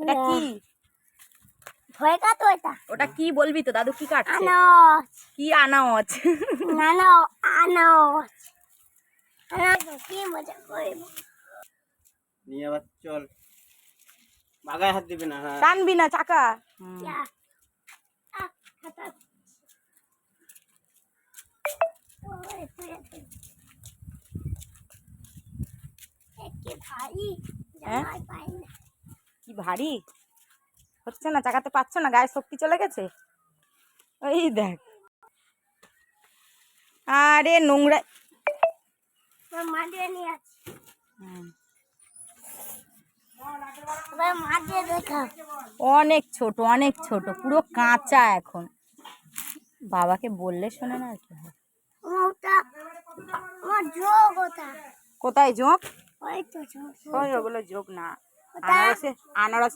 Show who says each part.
Speaker 1: এটা কি?
Speaker 2: ভয় কাটো এটা।
Speaker 1: ওটা কি বলবি তো? দাদু কি কাটছে?
Speaker 2: আনাজ।
Speaker 1: কি আনাজ?
Speaker 2: আনাজ। কি মজা করব।
Speaker 3: নিয়ে আবার চল, বাগায় হাত দিবি না। হ্যাঁ
Speaker 1: টানবি না চাকা। কি ভারী হচ্ছে না, চাকাতে পাচ্ছ না, গায়ে শক্তি চলে গেছে। ওই দেখ, আরে নোংরা। অনেক ছোট, অনেক ছোট, পুরো কাঁচা এখন। বাবাকে বললে শোনে না আর কি হয়। কোথায় জোঁক? ওই ওগুলো জোঁক না, আনারসে আনারস